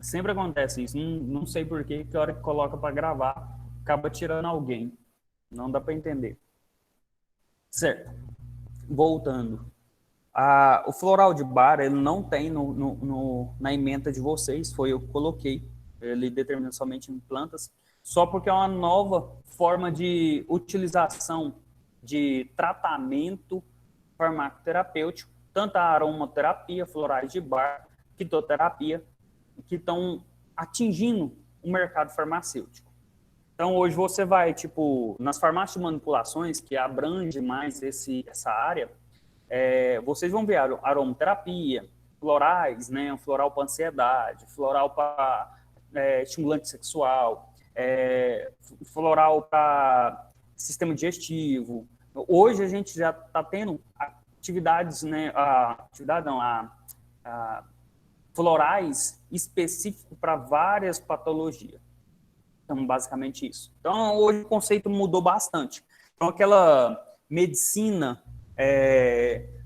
Sempre acontece isso. Não sei por quê, que a hora que coloca para gravar, acaba tirando alguém. Não dá para entender. Certo. Voltando. O floral de bar, ele não tem na ementa de vocês, foi eu que coloquei. Ele determina somente em plantas, só porque é uma nova forma de utilização de tratamento farmacoterapêutico, tanto a aromaterapia, florais de bar, fitoterapia, que estão atingindo o mercado farmacêutico. Então, hoje você vai, tipo, nas farmácias de manipulações, que abrange mais essa área, vocês vão ver aromaterapia, florais, né? Floral para ansiedade, floral para estimulante sexual, floral para sistema digestivo. Hoje a gente já está tendo atividades, né? Atividade não, florais específicos para várias patologias. Então, basicamente isso. Então, hoje o conceito mudou bastante. Então, aquela medicina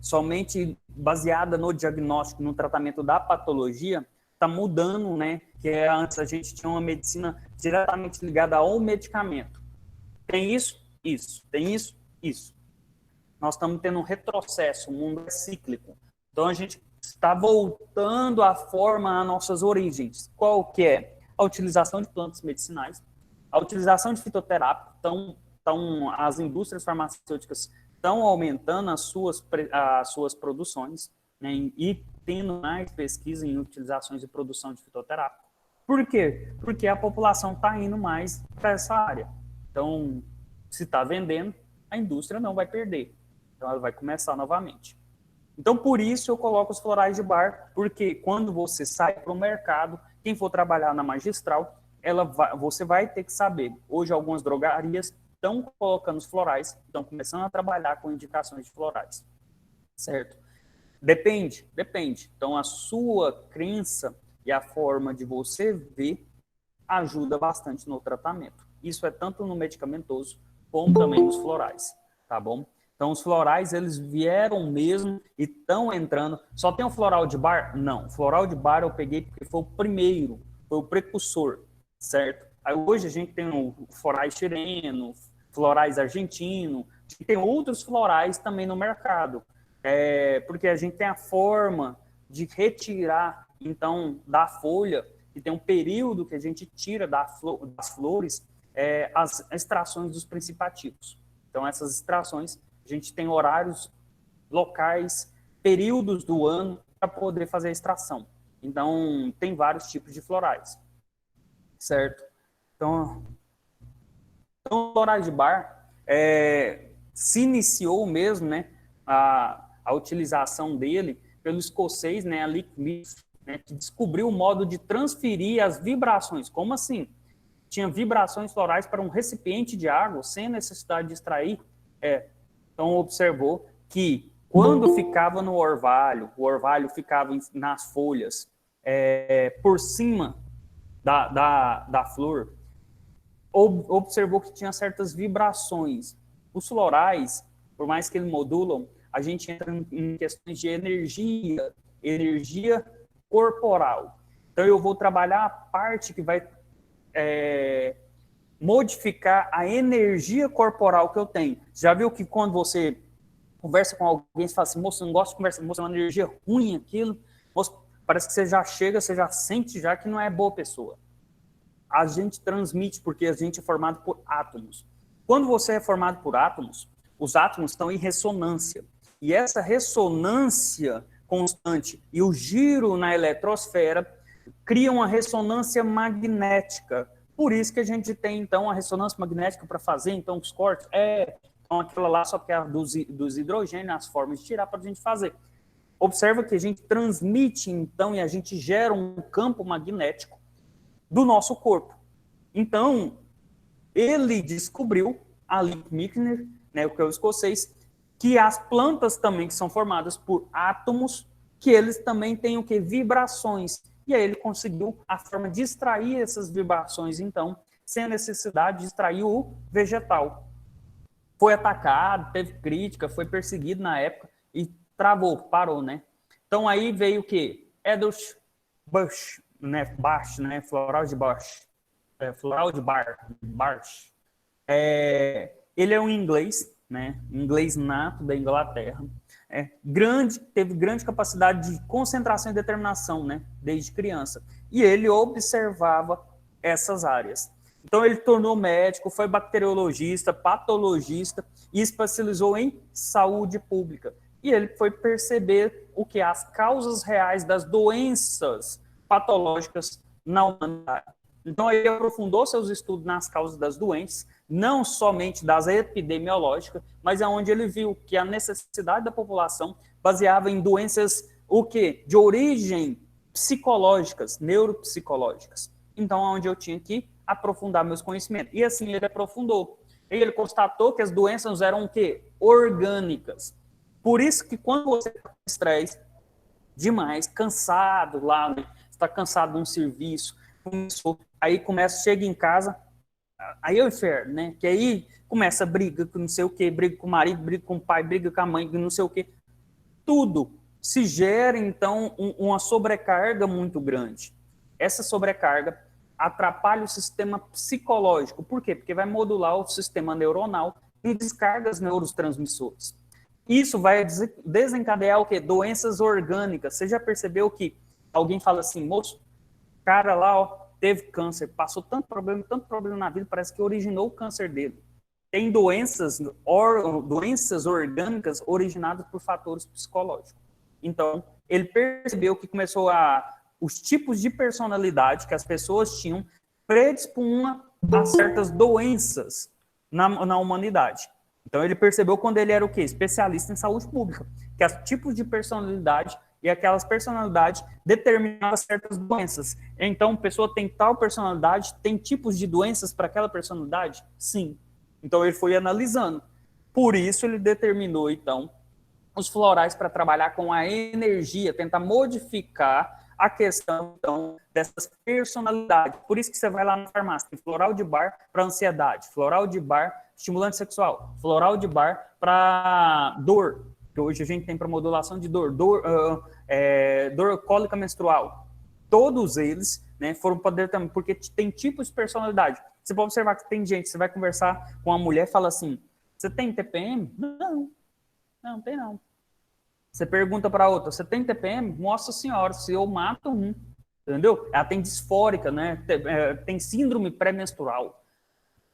somente baseada no diagnóstico, no tratamento da patologia, está mudando, né? Que antes a gente tinha uma medicina diretamente ligada ao medicamento. Tem isso, isso. Tem isso, isso. Nós estamos tendo um retrocesso, o mundo é cíclico. Então, a gente está voltando à forma, às nossas origens. Qual que é? A utilização de plantas medicinais, a utilização de fitoterápico. Então, as indústrias farmacêuticas estão aumentando as suas produções, né, e tendo mais pesquisa em utilizações e produção de fitoterápico. Por quê? Porque a população está indo mais para essa área. Então, se está vendendo, a indústria não vai perder. Então, ela vai começar novamente. Então, por isso eu coloco os florais de bar, porque quando você sai para o mercado, quem for trabalhar na magistral, você vai ter que saber. Hoje, algumas drogarias estão colocando os florais, estão começando a trabalhar com indicações de florais, certo? Depende. Então, a sua crença e a forma de você ver ajuda bastante no tratamento. Isso é tanto no medicamentoso, como também nos florais, tá bom? Então, os florais, eles vieram mesmo e estão entrando. Só tem o floral de bar? Não. O floral de bar eu peguei porque foi o primeiro, foi o precursor, certo? Aí hoje a gente tem o florais chileno, florais argentino, tem outros florais também no mercado, porque a gente tem a forma de retirar, então, da folha, e tem um período que a gente tira das flores as extrações dos principativos. Então, essas extrações, a gente tem horários locais, períodos do ano para poder fazer a extração. Então, tem vários tipos de florais, certo? Então o florais de bar se iniciou mesmo, né, a utilização dele pelo escocês, né, Alec Smith, né, que descobriu o modo de transferir as vibrações. Como assim? Tinha vibrações florais para um recipiente de água sem necessidade de extrair. Então, observou que quando ficava no orvalho, o orvalho ficava nas folhas, por cima da flor, observou que tinha certas vibrações. Os florais, por mais que eles modulam, a gente entra em questões de energia corporal. Então, eu vou trabalhar a parte que vai modificar a energia corporal que eu tenho. Já viu que quando você conversa com alguém, você fala assim, moço, eu não gosto de conversar, moço, é uma energia ruim aquilo, moço, parece que você já chega, você já sente já que não é boa pessoa. A gente transmite porque a gente é formado por átomos. Quando você é formado por átomos, os átomos estão em ressonância. E essa ressonância constante e o giro na eletrosfera criam uma ressonância magnética. Por isso que a gente tem, então, a ressonância magnética para fazer, então, os cortes. Então, aquela lá só que é dos hidrogênios, as formas de tirar para a gente fazer. Observa que a gente transmite, então, e a gente gera um campo magnético do nosso corpo. Então, ele descobriu, Alec Michener, né, que é o escocês, que as plantas também que são formadas por átomos, que eles também têm o que? Vibrações. E aí ele conseguiu a forma de extrair essas vibrações, então, sem a necessidade de extrair o vegetal. Foi atacado, teve crítica, foi perseguido na época e parou, né? Então aí veio o quê? Edward Bush, né, Bach, né, floral de Bach, floral de Bach, ele é um inglês, né, inglês nato da Inglaterra, teve grande capacidade de concentração e determinação, né, desde criança, e ele observava essas áreas. Então ele tornou médico, foi bacteriologista, patologista e especializou em saúde pública. E ele foi perceber o que? As causas reais das doenças patológicas na humanidade. Então ele aprofundou seus estudos nas causas das doenças, não somente das epidemiológicas, mas é onde ele viu que a necessidade da população baseava em doenças o quê? De origem psicológicas, neuropsicológicas. Então é onde eu tinha que aprofundar meus conhecimentos. E assim ele aprofundou. E ele constatou que as doenças eram o quê? Orgânicas. Por isso que quando você está com estresse demais, cansado lá, né? Está cansado de um serviço, aí chega em casa, aí é o inferno, né? Que aí começa a briga com não sei o quê, briga com o marido, briga com o pai, briga com a mãe, não sei o quê. Tudo se gera, então, uma sobrecarga muito grande. Essa sobrecarga atrapalha o sistema psicológico. Por quê? Porque vai modular o sistema neuronal e descarga os neurotransmissores. Isso vai desencadear o quê? Doenças orgânicas. Você já percebeu que alguém fala assim, moço, cara lá, ó, teve câncer, passou tanto problema na vida, parece que originou o câncer dele. Tem doenças orgânicas originadas por fatores psicológicos. Então, ele percebeu que começou os tipos de personalidade que as pessoas tinham predispunham a certas doenças na humanidade. Então, ele percebeu quando ele era o quê? Especialista em saúde pública, que os tipos de personalidade e aquelas personalidades determinavam certas doenças. Então, a pessoa tem tal personalidade, tem tipos de doenças para aquela personalidade? Sim. Então, ele foi analisando. Por isso, ele determinou, então, os florais para trabalhar com a energia, tentar modificar a questão, então, dessas personalidades. Por isso que você vai lá na farmácia, tem floral de bar para ansiedade, floral de bar estimulante sexual, floral de bar para dor, que hoje a gente tem para modulação de dor cólica menstrual. Todos eles, né, foram poder também, porque tem tipos de personalidade. Você pode observar que tem gente, você vai conversar com uma mulher e fala assim, você tem TPM? Não tem não. Você pergunta para outra, você tem TPM? Nossa senhora, se eu mato um, entendeu? Ela tem disfórica, né? Tem síndrome pré-menstrual.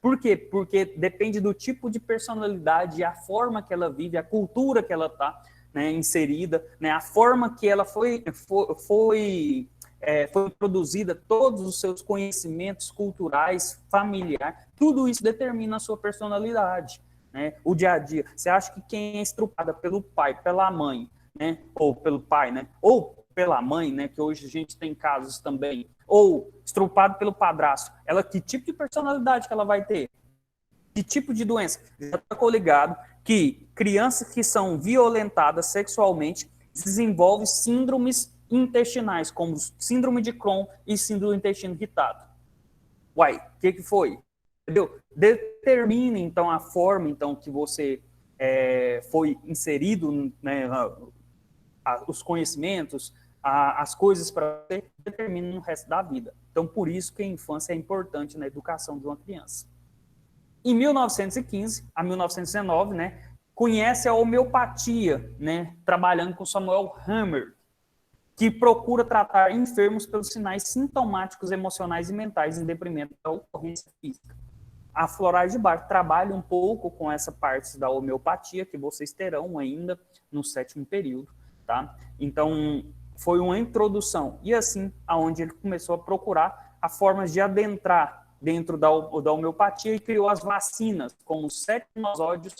Por quê? Porque depende do tipo de personalidade, a forma que ela vive, a cultura que ela está, né, inserida, né, a forma que ela foi produzida, todos os seus conhecimentos culturais, familiares, tudo isso determina a sua personalidade. Né? O dia a dia. Você acha que quem é estrupada pelo pai, pela mãe, né? Ou pelo pai, né? Ou pela mãe, né? Que hoje a gente tem casos também, ou estrupado pelo padrasto, que tipo de personalidade que ela vai ter? Que tipo de doença? Já está coligado que crianças que são violentadas sexualmente desenvolvem síndromes intestinais, como síndrome de Crohn e síndrome do intestino irritado. Uai, o que foi? Entendeu? Determine, então, a forma então, que você foi inserido, né, os conhecimentos, as coisas para você, determinam o resto da vida. Então, por isso que a infância é importante na educação de uma criança. Em 1915 a 1919, né, conhece a homeopatia, né, trabalhando com Samuel Hammer, que procura tratar enfermos pelos sinais sintomáticos emocionais e mentais em detrimento da ocorrência física. A Florais de Bach trabalha um pouco com essa parte da homeopatia, que vocês terão ainda no 7º período, tá? Então, foi uma introdução. E assim, aonde ele começou a procurar as formas de adentrar dentro da homeopatia e criou as vacinas, como os 7 nosódios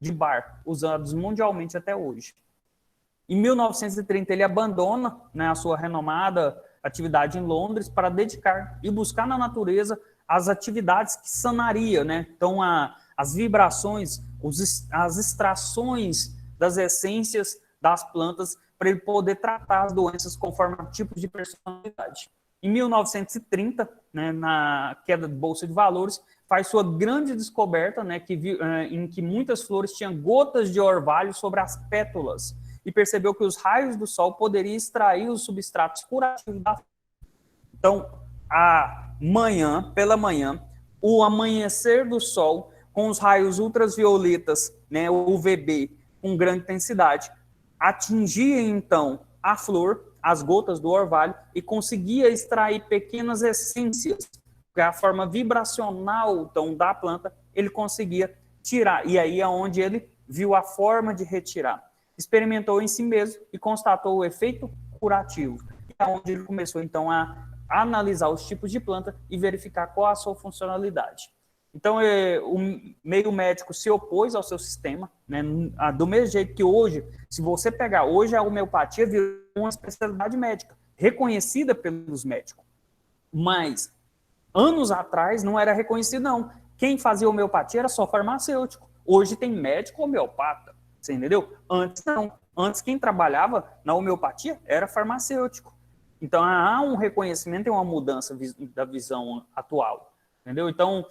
de Bach, usados mundialmente até hoje. Em 1930, ele abandona, né, a sua renomada atividade em Londres para dedicar e buscar na natureza as atividades que sanaria, né? Então, as vibrações, as extrações das essências das plantas para ele poder tratar as doenças conforme o tipo de personalidade. Em 1930, né, na queda de Bolsa de Valores, faz sua grande descoberta, né, em que muitas flores tinham gotas de orvalho sobre as pétalas, e percebeu que os raios do sol poderiam extrair os substratos curativos da flor. Então, pela manhã, o amanhecer do sol com os raios ultravioletas, né, o UVB, com grande intensidade, atingia então a flor, as gotas do orvalho, e conseguia extrair pequenas essências, que é a forma vibracional então, da planta, ele conseguia tirar. E aí é onde ele viu a forma de retirar. Experimentou em si mesmo e constatou o efeito curativo. E é onde ele começou então a analisar os tipos de planta e verificar qual a sua funcionalidade. Então, o meio médico se opôs ao seu sistema, né? Do mesmo jeito que hoje, se você pegar, hoje a homeopatia virou uma especialidade médica, reconhecida pelos médicos. Mas, anos atrás, não era reconhecido, não. Quem fazia homeopatia era só farmacêutico. Hoje tem médico homeopata, você entendeu? Antes não. Antes, quem trabalhava na homeopatia era farmacêutico. Então, há um reconhecimento e uma mudança da visão atual. Entendeu? Então,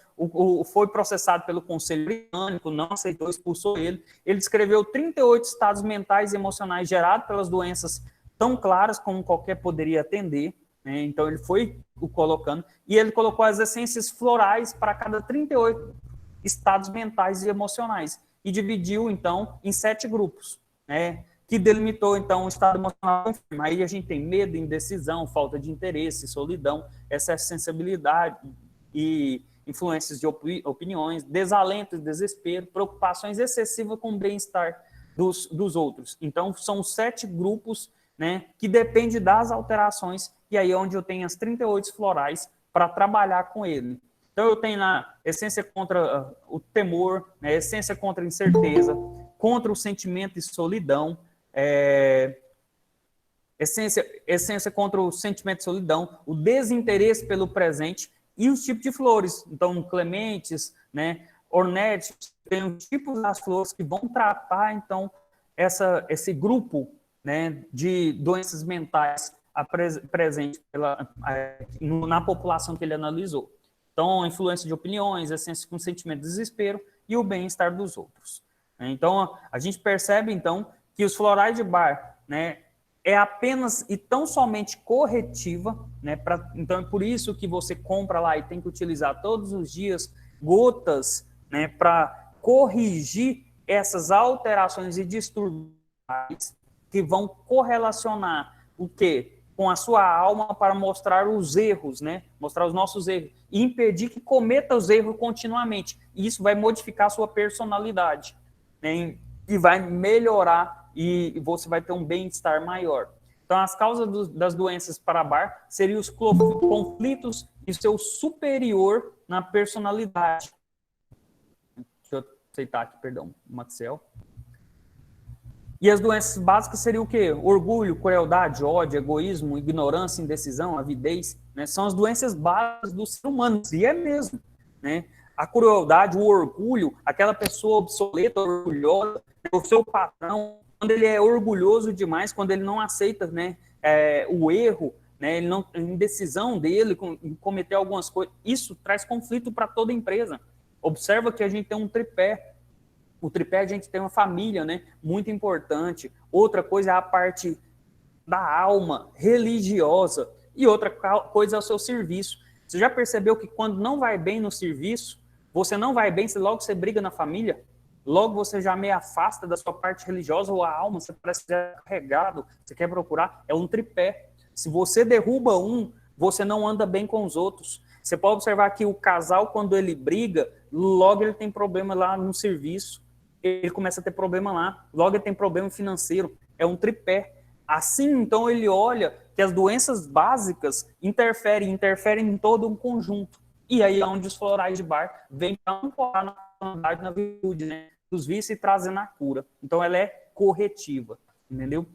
foi processado pelo Conselho Britânico, não aceitou, expulsou ele. Ele descreveu 38 estados mentais e emocionais gerados pelas doenças tão claras como qualquer poderia atender. Né? Então, ele foi o colocando. E ele colocou as essências florais para cada 38 estados mentais e emocionais. E dividiu, então, em 7 grupos. Né? Que delimitou, então, o estado emocional. Aí a gente tem medo, indecisão, falta de interesse, solidão, excesso de sensibilidade e influências de opiniões, desalento e desespero, preocupações excessivas com o bem-estar dos outros. Então, são 7 grupos, né, que dependem das alterações, e aí é onde eu tenho as 38 florais para trabalhar com ele. Então, eu tenho lá essência contra o temor, né, essência contra a incerteza, contra o sentimento de solidão, essência contra o sentimento de solidão, o desinteresse pelo presente, e os tipos de flores. Então, clementes, né, ornetes, tem os tipos das flores que vão tratar, então, esse grupo, né, de doenças mentais presente na população que ele analisou. Então, a influência de opiniões, essência com sentimento de desespero e o bem-estar dos outros. Então, a gente percebe, então, que os florais de Bar, né, é apenas e tão somente corretiva, né? Então é por isso que você compra lá e tem que utilizar todos os dias gotas, né? Para corrigir essas alterações e distúrbios que vão correlacionar o quê? Com a sua alma para mostrar os erros, né? Mostrar os nossos erros e impedir que cometa os erros continuamente. E isso vai modificar a sua personalidade, né? E vai melhorar e você vai ter um bem-estar maior. Então, as causas das doenças para Bar seriam os conflitos e seu superior na personalidade. Deixa eu aceitar aqui, perdão, Maxiel. E as doenças básicas seriam o quê? Orgulho, crueldade, ódio, egoísmo, ignorância, indecisão, avidez. Né? São as doenças básicas do ser humano, e é mesmo. Né? A crueldade, o orgulho, aquela pessoa obsoleta, orgulhosa, o seu patrão, quando ele é orgulhoso demais, quando ele não aceita, né, o erro, né, a indecisão dele em cometer algumas coisas, isso traz conflito para toda empresa. Observa que a gente tem um tripé. O tripé, a gente tem uma família, né, muito importante. Outra coisa é a parte da alma religiosa. E outra coisa é o seu serviço. Você já percebeu que quando não vai bem no serviço, você não vai bem, logo você briga na família? Logo você já meio afasta da sua parte religiosa ou a alma, você parece que é carregado, você quer procurar, é um tripé. Se você derruba um, você não anda bem com os outros. Você pode observar que o casal, quando ele briga, logo ele tem problema lá no serviço, ele começa a ter problema lá, logo ele tem problema financeiro, é um tripé. Assim, então, ele olha que as doenças básicas interferem em todo um conjunto. E aí é onde os florais de Bar vêm para ancorar na personalidade, na virtude, né, dos vícios e trazendo a cura. Então, ela é corretiva, entendeu?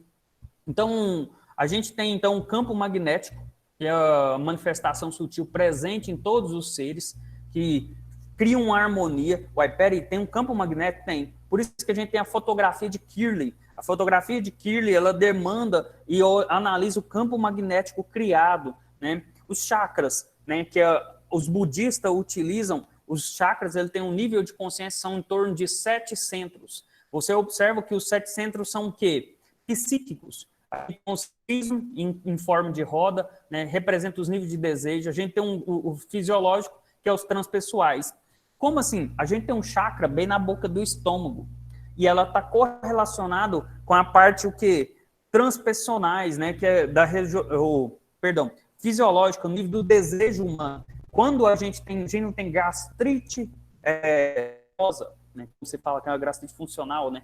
Então, a gente tem, então, um campo magnético, que é a manifestação sutil presente em todos os seres, que criam uma harmonia. Uai, peraí, tem um campo magnético? Tem. Por isso que a gente tem a fotografia de Kirley. A fotografia de Kirley, ela demanda e analisa o campo magnético criado, né? Os chakras, né, que os budistas utilizam, os chakras, ele tem um nível de consciência, são em torno de 7 centros. Você observa que os 7 centros são o quê? Psíquicos. Aqui tem os prismas em forma de roda, né, representa os níveis de desejo. A gente tem o fisiológico, que é os transpessoais. Como assim? A gente tem um chakra bem na boca do estômago, e ela está correlacionado com a parte o quê? Transpessionais, né, que é da região, perdão, fisiológica, o nível do desejo humano. Quando a gente não tem gastrite né, como você fala que é uma gastrite funcional, né,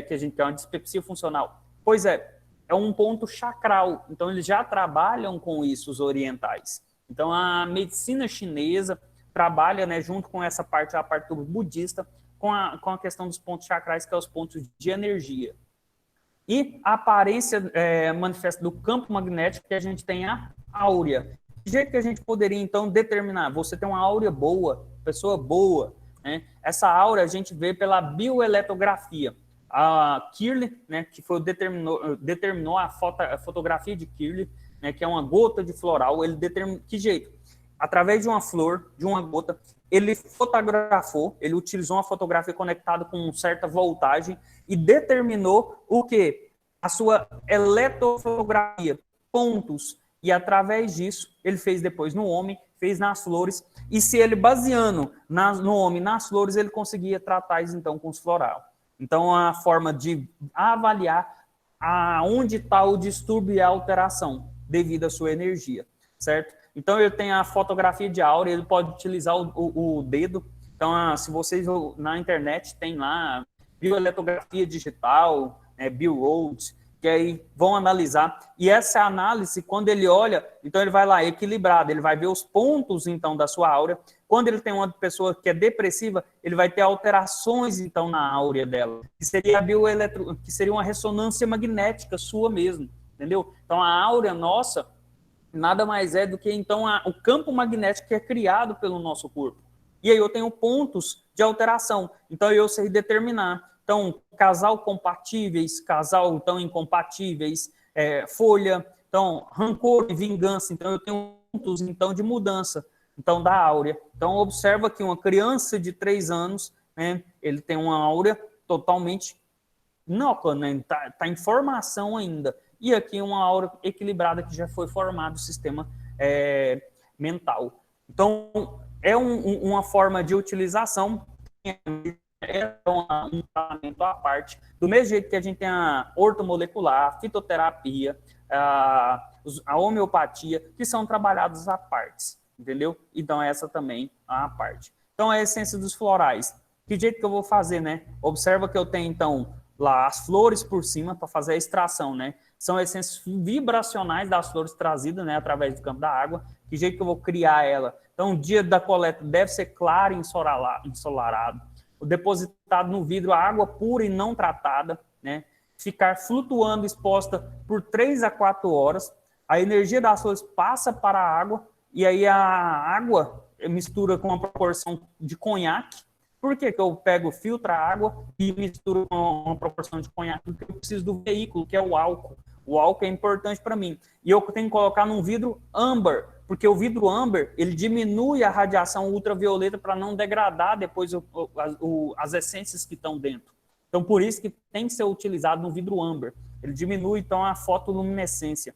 que a gente tem uma dispepsia funcional. Pois é um ponto chakral. Então, eles já trabalham com isso, os orientais. Então, a medicina chinesa trabalha, né, junto com essa parte, a parte budista, com a questão dos pontos chakrais, que é os pontos de energia. E a aparência manifesta do campo magnético, que a gente tem a áurea. De jeito que a gente poderia, então, determinar, você tem uma áurea boa, pessoa boa, né? Essa áurea a gente vê pela bioeletrografia. A Kirley, né, que determinou a fotografia de Kirley, né, que é uma gota de floral, ele determinou, que jeito? Através de uma flor, de uma gota, ele fotografou, ele utilizou uma fotografia conectada com certa voltagem e determinou o quê? A sua eletrofotografia, pontos. E através disso, ele fez depois no homem, fez nas flores, e se ele baseando no homem, nas flores, ele conseguia tratar isso então com os floral. Então, a forma de avaliar aonde está o distúrbio e a alteração devido à sua energia, certo? Então, ele tem a fotografia de áurea, ele pode utilizar o dedo. Então, se vocês na internet tem lá bioeletrografia digital, BioRoads, que aí vão analisar. E essa análise, quando ele olha, então ele vai lá equilibrado, ele vai ver os pontos, então, da sua áurea. Quando ele tem uma pessoa que é depressiva, ele vai ter alterações, então, na áurea dela, que seria que seria uma ressonância magnética sua mesmo, entendeu? Então, a áurea nossa nada mais é do que, então, o campo magnético que é criado pelo nosso corpo. E aí eu tenho pontos de alteração. Então, eu sei determinar. Então, casal compatíveis, casal, então, incompatíveis, folha, então, rancor e vingança. Então, eu tenho pontos, então, de mudança, então, da áurea. Então, observa que uma criança de 3 anos, né, ele tem uma áurea totalmente inócua, né, tá em formação ainda. E aqui uma aura equilibrada que já foi formado o sistema mental. Então, é uma forma de utilização, é um tratamento à parte. Do mesmo jeito que a gente tem a ortomolecular, a fitoterapia, a homeopatia, que são trabalhados à parte, entendeu? Então, essa também é a parte. Então, a essência dos florais. Que jeito que eu vou fazer, né? Observa que eu tenho, então, lá as flores por cima para fazer a extração, né? São essências vibracionais das flores trazidas, né, através do campo da água. Que jeito que eu vou criar ela? Então, o dia da coleta deve ser claro e ensolarado. O depositado no vidro, a água pura e não tratada, né? Ficar flutuando exposta por 3 a 4 horas. A energia das flores passa para a água e aí a água mistura com uma proporção de conhaque. Por que eu pego, filtro a água e misturo com uma proporção de conhaque? Porque eu preciso do veículo, que é o álcool. O álcool é importante para mim. E eu tenho que colocar num vidro âmbar, porque o vidro âmbar, ele diminui a radiação ultravioleta para não degradar depois as essências que estão dentro. Então, por isso que tem que ser utilizado no vidro âmbar. Ele diminui, então, a fotoluminescência.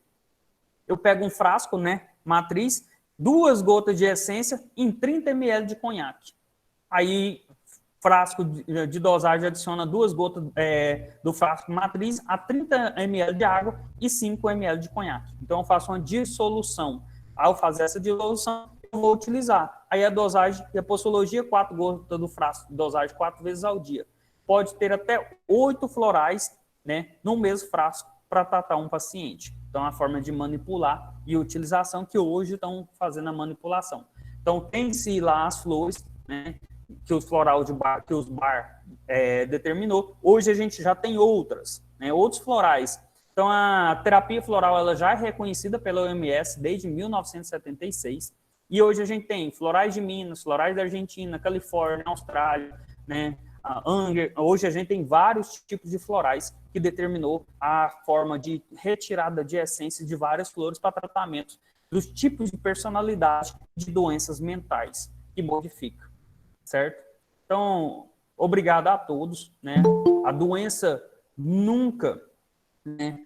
Eu pego um frasco, né, matriz, 2 gotas de essência em 30 ml de conhaque. Aí, frasco de dosagem adiciona 2 gotas do frasco matriz a 30 ml de água e 5 ml de conhaque. Então, eu faço uma dissolução. Ao fazer essa dissolução, eu vou utilizar. Aí a dosagem, a posologia, 4 gotas do frasco, dosagem 4 vezes ao dia. Pode ter até 8 florais, né, no mesmo frasco para tratar um paciente. Então, a forma de manipular e utilização que hoje estão fazendo a manipulação. Então, tem-se lá as flores, né, que os floral de bar, que os bar determinou. Hoje a gente já tem outras, né, outros florais. Então, a terapia floral ela já é reconhecida pela OMS desde 1976. E hoje a gente tem florais de Minas, florais da Argentina, Califórnia, Austrália, né, Anger. Hoje a gente tem vários tipos de florais que determinou a forma de retirada de essências de várias flores para tratamento dos tipos de personalidade de doenças mentais que modifica. Certo? Então, obrigado a todos, né? A doença nunca, né,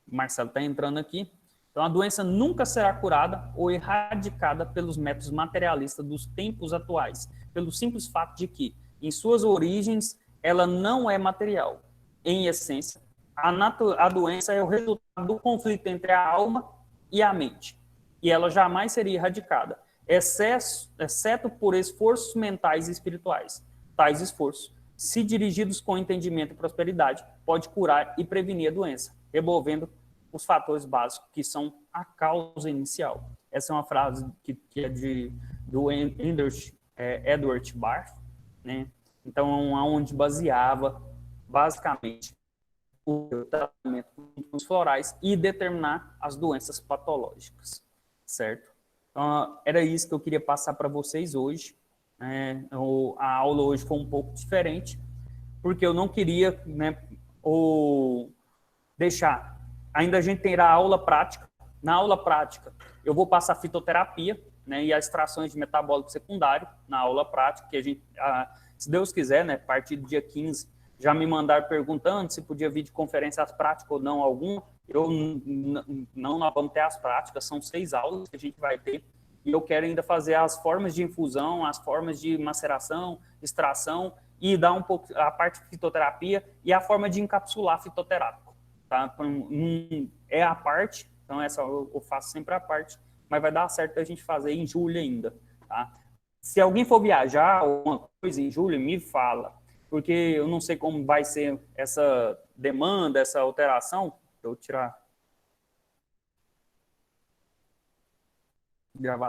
Marcelo está entrando aqui. Então, a doença nunca será curada ou erradicada pelos métodos materialistas dos tempos atuais, pelo simples fato de que, em suas origens, ela não é material. Em essência, a doença é o resultado do conflito entre a alma e a mente, e ela jamais seria erradicada, exceto por esforços mentais e espirituais. Tais esforços, se dirigidos com entendimento e prosperidade, pode curar e prevenir a doença, removendo os fatores básicos que são a causa inicial. Essa é uma frase que é do Edward Barth, né? Então, onde baseava basicamente o tratamento dos florais e determinar as doenças patológicas, certo? Então, era isso que eu queria passar para vocês hoje. A aula hoje foi um pouco diferente, porque eu não queria, né, deixar. Ainda a gente terá aula prática. Na aula prática, eu vou passar fitoterapia, né, e as extrações de metabólico secundário na aula prática, que a gente, se Deus quiser, né, a partir do dia 15, já me mandaram perguntando se podia vir de conferências práticas ou não alguma. Nós vamos ter as práticas, são 6 aulas que a gente vai ter, e eu quero ainda fazer as formas de infusão, as formas de maceração, extração, e dar um pouco a parte de fitoterapia e a forma de encapsular fitoterápico. Tá? É a parte, então essa eu faço sempre a parte, mas vai dar certo a gente fazer em julho ainda. Tá? Se alguém for viajar alguma coisa em julho, me fala, porque eu não sei como vai ser essa demanda, essa alteração. Eu vou tirar gravação.